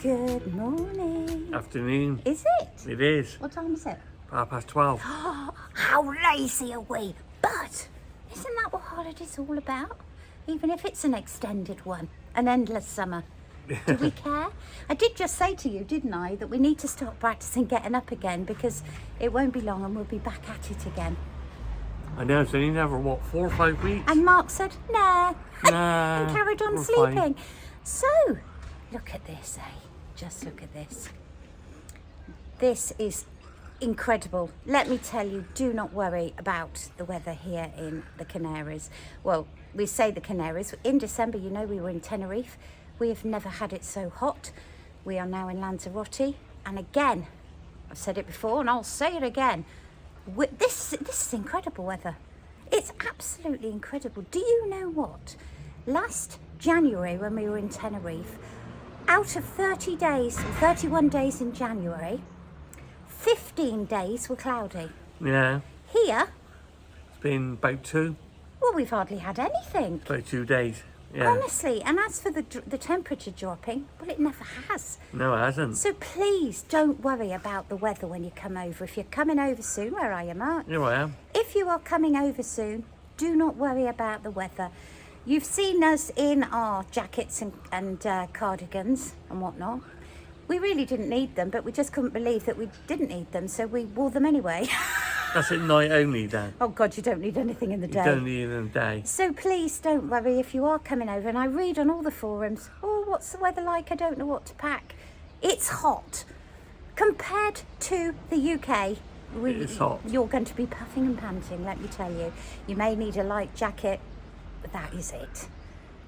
Good morning. Afternoon. Is it? It is. What time is it? 12:30. How lazy are we? But isn't that what holiday's all about? Even if it's an extended one, an endless summer. Do we care? I did just say to you, didn't I, that we need to start practicing getting up again because it won't be long and we'll be back at it again. I know, it's only another, what, 4 or 5 weeks? And Mark said, nah. Nah. And carried on we're sleeping. fine. So, look at this, eh? Just look at this. This is incredible. Let me tell you, do not worry about the weather here in the Canaries. Well, we say the Canaries. In December, you know, we were in Tenerife. We have never had it so hot. We are now in Lanzarote. And again, I've said it before and I'll say it again. This is incredible weather. It's absolutely incredible. Do you know what? Last January when we were in Tenerife, out of 30 days, 31 days in January, 15 days were cloudy. Yeah. Here, It's been about 2. well, we've hardly had anything. About 2 days. Yeah. Honestly, and as for the temperature dropping, well, it never has. No, it hasn't. So please don't worry about the weather when you come over. If you're coming over soon, where are you, Mark? Here I am. If you are coming over soon, do not worry about the weather. You've seen us in our jackets and cardigans and whatnot. We really didn't need them, but we just couldn't believe that we didn't need them, so we wore them anyway. That's at night only, Dan. Oh God, you don't need anything in the You day. don't need it in the day. So please don't worry if you are coming over. And I read on all the forums, oh, what's the weather like? I don't know what to pack. It's hot. Compared to the UK, It's hot. You're going to be puffing and panting, let me tell you. You may need a light jacket, but that is it.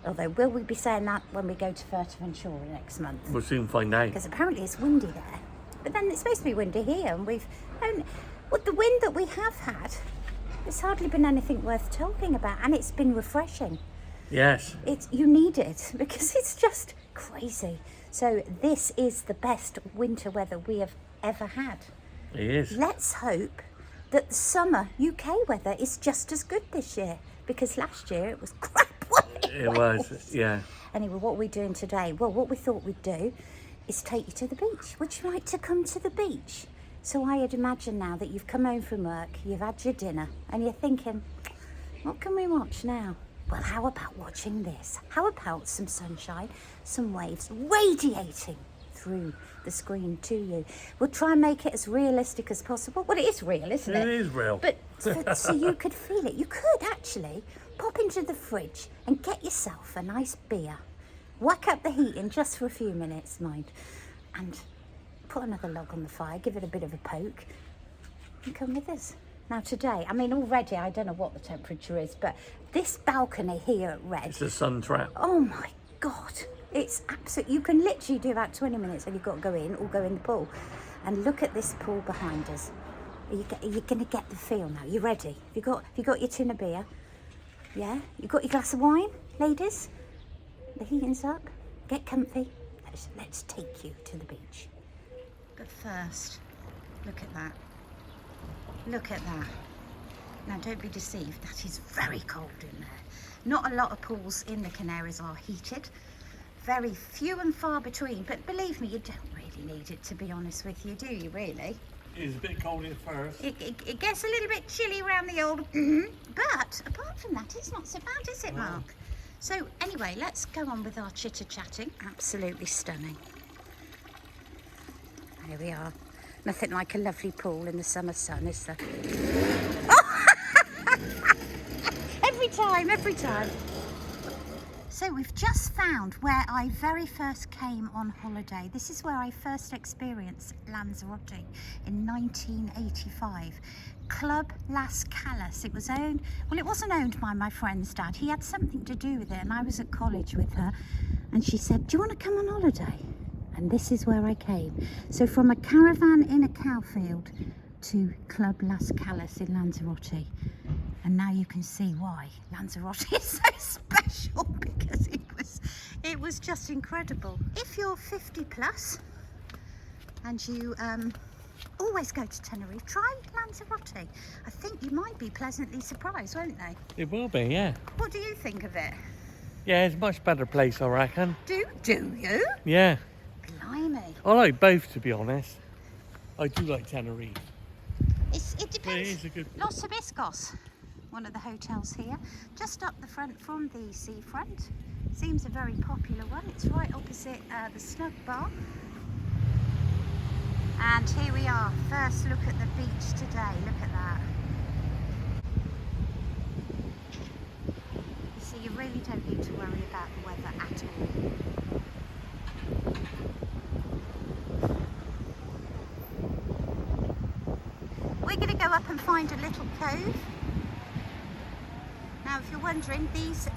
Although, will we be saying that when we go to Fuerteventura next month? We'll soon find out. Because apparently it's windy there. But then it's supposed to be windy here, and with the wind that we have had, there's hardly been anything worth talking about, and it's been refreshing. Yes. You need it because it's just crazy. So this is the best winter weather we have ever had. It is. Let's hope that the summer UK weather is just as good this year, because last year it was crap. It was, yeah. Anyway, what are we doing today? Well, what we thought we'd do is take you to the beach. Would you like to come to the beach? So I had imagined now that you've come home from work, you've had your dinner, and you're thinking, what can we watch now? Well, how about watching this? How about some sunshine, some waves radiating through the screen to you? We'll try and make it as realistic as possible. Well, it is real, isn't it? It is real. But so you could feel it. You could actually pop into the fridge and get yourself a nice beer. Whack up the heating just for a few minutes, mind. And put another log on the fire, give it a bit of a poke, and come with us. Now today, I mean already I don't know what the temperature is, but this balcony here at Red, It's a sun trap. oh my God, it's absolute. You can literally do about 20 minutes and you've got to go in or go in the pool. And look at this pool behind us. You're going to get the feel now. You ready? Have you got your tin of beer? Yeah? You got your glass of wine, ladies? The heating's up. Get comfy. Let's take you to the beach. But first, look at that. Look at that. Now don't be deceived, that is very cold in there. Not a lot of pools in the Canaries are heated. Very few and far between, but believe me, you don't really need it, to be honest with you, do you really? It's a bit cold at first. It gets a little bit chilly around the old, but apart from that, it's not so bad, is it, Mark? So anyway, let's go on with our chitter-chatting. Absolutely stunning. Here we are. Nothing like a lovely pool in the summer sun, is there? Oh! Every time. So we've just found where I very first came on holiday. This is where I first experienced Lanzarote in 1985. Club Las Calas. It was owned, well, it wasn't owned by my friend's dad. He had something to do with it, and I was at college with her, and she said, do you want to come on holiday? And this is where I came. So from a caravan in a cowfield to Club Las Calas in Lanzarote. And now you can see why Lanzarote is so special, because it was just incredible. If you're 50 plus and you always go to Tenerife, try Lanzarote. I think you might be pleasantly surprised, won't they? It will be, yeah. What do you think of it? Yeah, it's a much better place, I reckon. Do you? Yeah. Blimey. I like both, to be honest. I do like Tenerife. It But it depends. is a good... Los Hibiscos, one of the hotels here, just up the front from the seafront. Seems a very popular one. It's right opposite the Snug Bar. And here we are, first look at the beach today. Look at that. You see, you really don't need to worry about the weather at all. We're going to go up and find a little cove. Now, if you're wondering, these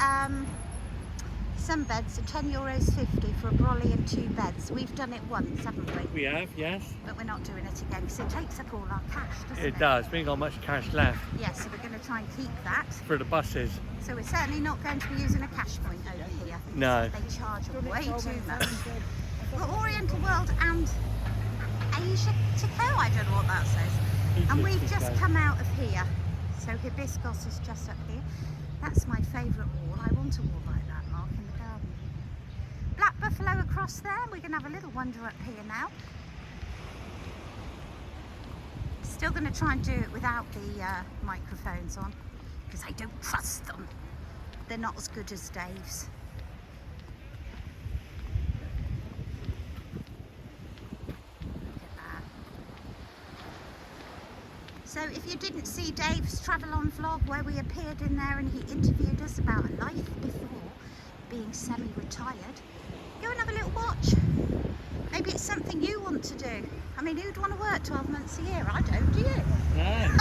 sunbeds are €10.50 for a brolly and 2 beds. We've done it once, haven't we? We have, yes. But we're not doing it again because it takes up all our cash, doesn't it? It does. We ain't got much cash left Yes, so we're going to try and keep that. for the buses. So we're certainly not going to be using a cash point over here. No. They charge way too much. Well, Oriental World and Asia to go, I don't know what that says. And we've just come out of here. So Hibiscos is just up here. That's my favourite wall. I want a wall like that, Mark, in the garden. Black buffalo across there. We're going to have a little wander up here now. Still going to try and do it without the microphones on because I don't trust them. They're not as good as Dave's. So if you didn't see Dave's travel on vlog where we appeared in there and he interviewed us about a life before being semi-retired, go and have a little watch. Maybe it's something you want to do. I mean, who'd want to work 12 months a year? I don't, do you? No.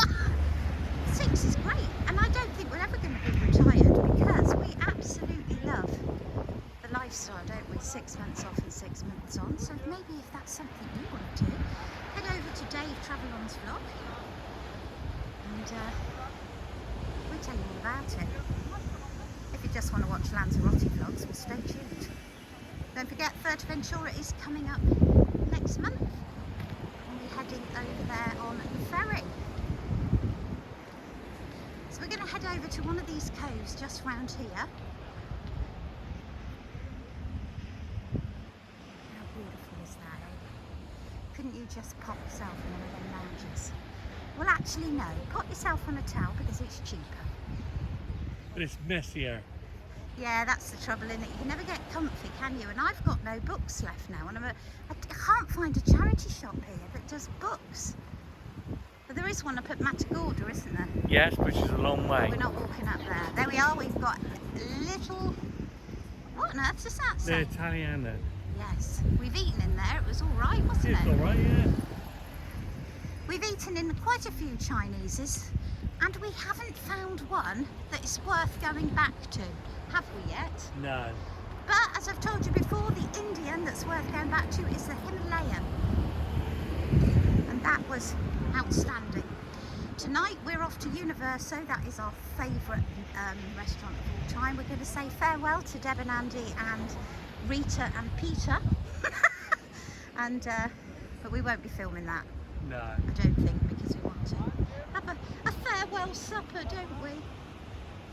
6 is great, and I don't think we're ever going to be retired because we absolutely love the lifestyle, don't we? 6 months off and 6 months on. So maybe if that's something you want to do, head over to Dave Travelon's vlog. And we'll tell you all about it. If you just want to watch Lanzarote vlogs, well, stay tuned. Don't forget, Fuerteventura is coming up next month. And we're heading over there on the ferry. So we're going to head over to one of these coves just round here. How beautiful is that, eh? Couldn't you just pop yourself in one of them lounges? Well, actually, no. Put yourself on a towel because it's cheaper. But it's messier. Yeah, that's the trouble, isn't it? You can never get comfy, can you? And I've got no books left now, and I can't find a charity shop here that does books. But there is one up at Matagorda, isn't there? Yes, which is a long way. We're not walking up there. There we are. We've got a little... What on earth does that The say? Italiana. Yes. We've eaten in there. It was all right, wasn't It's it? all right, yeah. We've eaten in quite a few Chineses, and we haven't found one that is worth going back to, have we yet? No. But as I've told you before, the Indian that's worth going back to is the Himalayan, and that was outstanding. Tonight we're off to Universo. That is our favourite restaurant of all time. We're going to say farewell to Deb and Andy and Rita and Peter, and but we won't be filming that. No. I don't think, because we want to have a farewell supper, don't we?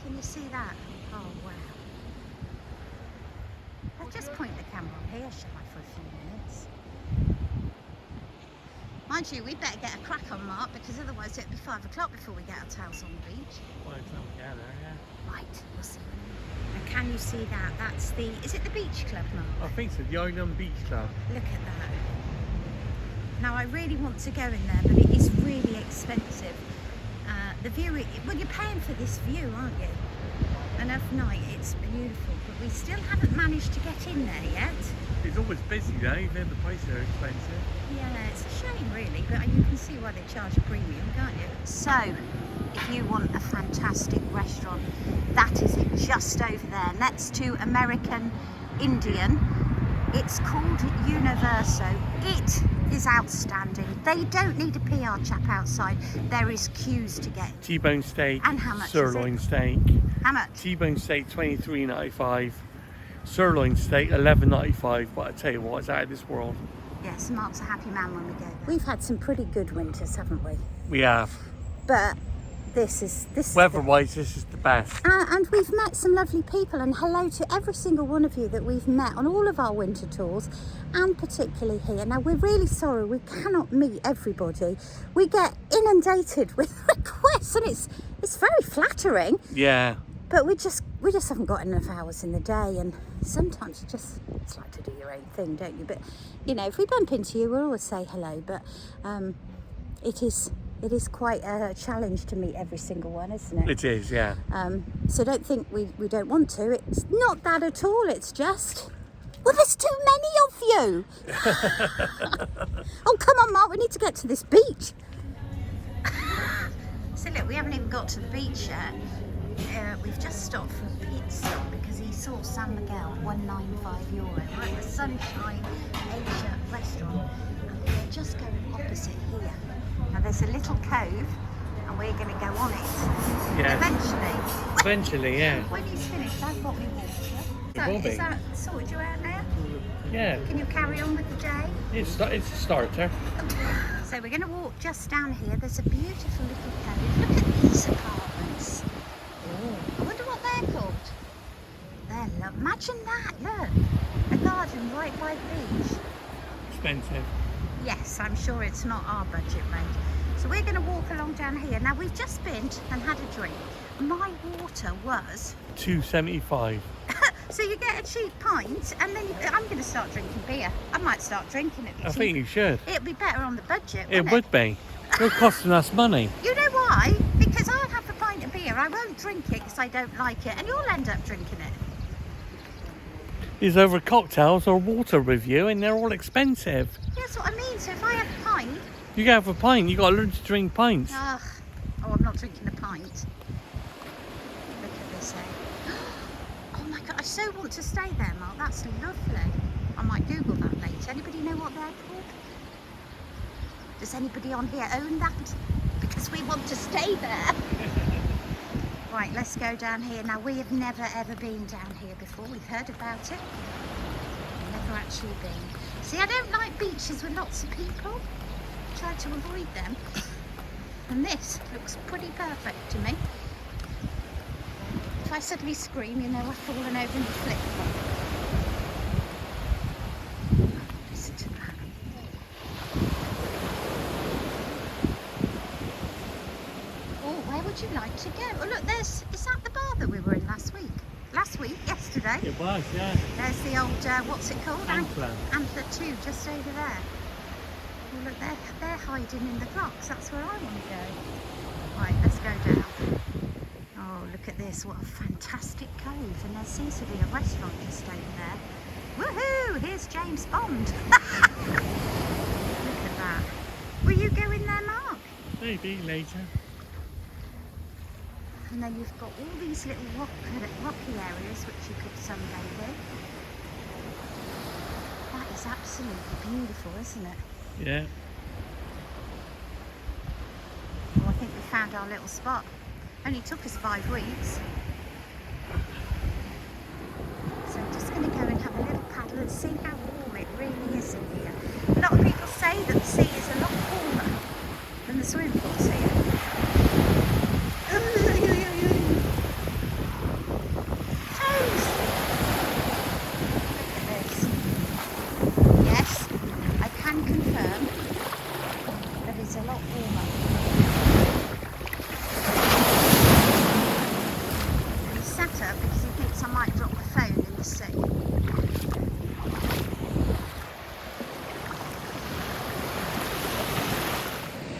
Can you see that? Oh, wow. I'll just point the camera on here, shall I, for a few minutes? Mind you, we'd better get a crack on, Mark, because otherwise it'll be 5 o'clock before we get our tails on the beach. By the time we get there, yeah. Right, we'll see. And can you see that? That's the... Is it the beach club, Mark? I think so, the Island Beach Club. Look at that. Now I really want to go in there, but it is really expensive. The view, well, you're paying for this view, aren't you? And at night it's beautiful, but we still haven't managed to get in there yet. It's always busy though, even the prices are expensive. Yeah, it's a shame really, but you can see why they charge a premium, can't you? So, if you want a fantastic restaurant, that is it, just over there, next to American Indian. It's called Universo. It is outstanding. They don't need a PR chap outside. There is queues to get in. T-bone steak, And how much sirloin is it? steak. How much? T-bone steak $23.95, sirloin steak $11.95. But I tell you what, it's out of this world. Yes, Mark's a happy man when we go there. We've had some pretty good winters, haven't we? We have. But this is Weather-wise, this is the best. and we've met some lovely people, and hello to every single one of you that we've met on all of our winter tours, and particularly here. Now, we're really sorry we cannot meet everybody. We get inundated with requests, and it's very flattering. Yeah. But we just haven't got enough hours in the day, and sometimes it's like to do your own thing, don't you? But you know, if we bump into you, we'll always say hello. But it is quite a challenge to meet every single one, isn't it? It is, yeah. So don't think we don't want to. It's not that at all. It's just, well, there's too many of you. Oh, come on, Mark. We need to get to this beach. So look, we haven't even got to the beach yet. We've just stopped for a pit stop because he saw San Miguel, €195. We're at the Sunshine Asia restaurant, and we're just going opposite here. Now there's a little cove, and we're going to go on it. Yeah. Eventually. Eventually, yeah. When he's finished, I've got me water. It will be. Is that sorted you out now? Yeah. Can you carry on with the day? It's a starter. So we're going to walk just down here. There's a beautiful little cove. Look at these apartments. I wonder what they're called. Imagine that, look. A garden right by the beach. Expensive. Yes, I'm sure it's not our budget range. So we're going to walk along down here. Now, we've just been and had a drink. My water was... $2.75. So you get a cheap pint, and then I'm going to start drinking beer. I might start drinking it. I think you should. It'd be better on the budget, It wouldn't would be. You're costing us money. You know why? Because I'll have a pint of beer. I won't drink it because I don't like it, and you'll end up drinking it. There's over cocktails or water with you, and they're all expensive. That's what I mean. So if I have a pint... You can have a pint. You got to learn to drink pints. Ugh. Oh, I'm not drinking a pint. Look at this, eh? Oh my God, I so want to stay there, Mark. That's lovely. I might Google that later. Anybody know what they're called? Does anybody on here own that? Because we want to stay there. Right, let's go down here. Now, we have never ever been down here before. We've heard about it. Never actually been. See, I don't like beaches with lots of people. I try to avoid them. And this looks pretty perfect to me. If I suddenly scream, you know I've fallen over in the flip-flop. Listen to that. Would you like to go? Oh look, is that the bar that we were in last week? Yesterday? It was, yeah. There's the old, what's it called? Antler. Antler 2, just over there. Oh look, they're hiding in the rocks. That's where I want to go. Right, let's go down. Oh, look at this. What a fantastic cove. And there seems to be a restaurant just over there. Woohoo! Here's James Bond. Look at that. Will you go in there, Mark? Maybe later. And then you've got all these little rocky areas which you could sunbathe in. That is absolutely beautiful, isn't it? Yeah. Well, I think we found our little spot. Only took us 5 weeks. So I'm just going to go and have a little paddle and see how warm it really is in here. A lot of people say that the sea is a lot warmer than the swimming pools here.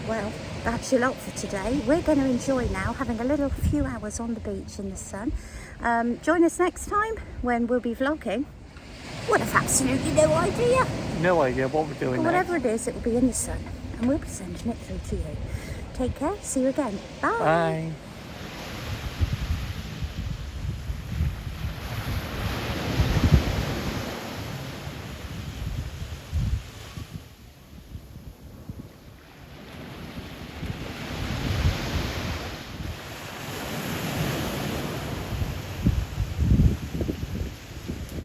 Well, that's your lot for today. We're going to enjoy now having a few hours on the beach in the sun. Join us next time when we'll be vlogging. We'll have absolutely no idea. No idea what we're doing But whatever it is, it will be in the sun and we'll be sending it through to you. Take care. See you again. Bye. Bye.